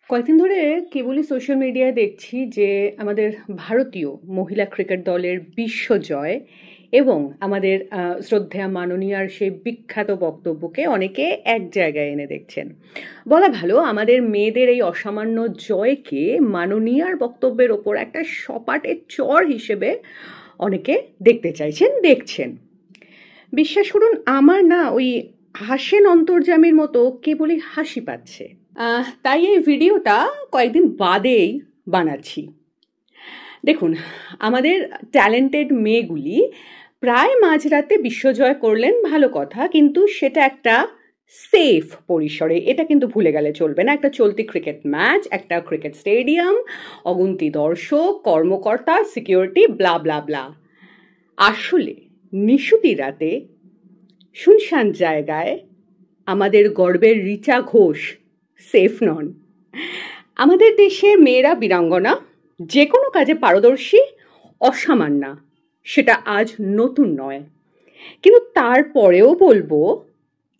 কয়েকদিন ধরে কেবলই সোশ্যাল মিডিয়ায় দেখছি যে আমাদের ভারতীয় মহিলা ক্রিকেট দলের বিশ্বজয় এবং আমাদের শ্রদ্ধেয়া মাননীয়ার সেই বিখ্যাত বক্তব্যকে অনেকে এক জায়গায় এনে দেখছেন। বলা ভালো, আমাদের মেয়েদের এই অসামান্য জয়কে মাননীয়ার বক্তব্যের ওপর একটা সপাটের চর হিসেবে অনেকে দেখতে চাইছেন, দেখছেন। বিশ্বাস করুন, আমার না ওই হাসেন অন্তর্যামীর মতো কেবলই হাসি পাচ্ছে। তাই এই ভিডিওটা কয়েকদিন বাদেই বানাচ্ছি। দেখুন, আমাদের ট্যালেন্টেড মেয়েগুলি প্রায় মাঝরাতে বিশ্বজয় করলেন, ভালো কথা, কিন্তু সেটা একটা সেফ পরিসরে। এটা কিন্তু ভুলে গেলে চলবে না। একটা চলতি ক্রিকেট ম্যাচ, একটা ক্রিকেট স্টেডিয়াম, অগুন্তি দর্শক, কর্মকর্তা, সিকিউরিটি, ব্লা ব্লা ব্লা। আসলে নিশুতি রাতে শুনশান জায়গায় আমাদের গর্বের রিচা ঘোষ সেফ নন। আমাদের দেশের মেয়েরা বীরাঙ্গনা, যে কোনো কাজে পারদর্শী, অসামান্যা, সেটা আজ নতুন নয়। কিন্তু তারপরেও বলবো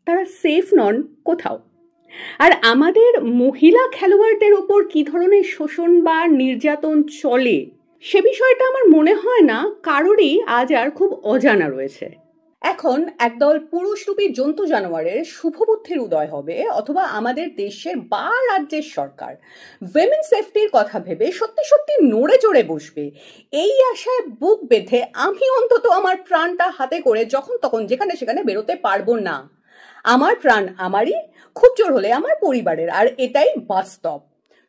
তারা সেফ নন কোথাও। আর আমাদের মহিলা খেলোয়াড়দের ওপর কি ধরনের শোষণ বা নির্যাতন চলে সে বিষয়টা আমার মনে হয় না কারোরই আজ আর খুব অজানা রয়েছে। এখন একদল পুরুষরূপী জন্তু জানোয়ারের শুভবুদ্ধির উদয় হবে, অথবা আমাদের দেশের বা রাজ্যের সরকার উইমেন সেফটির কথা ভেবে সত্যি সত্যি নড়ে চড়ে বসবে। এই আশায় বুক বেঁধে আমি অন্তত আমার প্রাণটা হাতে করে যখন তখন যেখানে সেখানে বেরোতে পারবো না। আমার প্রাণ আমারই, খুব জোর হলে আমার পরিবারের, আর এটাই বাস্তব।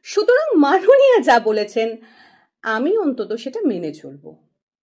সুতরাং মাননীয়া যা বলেছেন আমি অন্তত সেটা মেনে চলবো।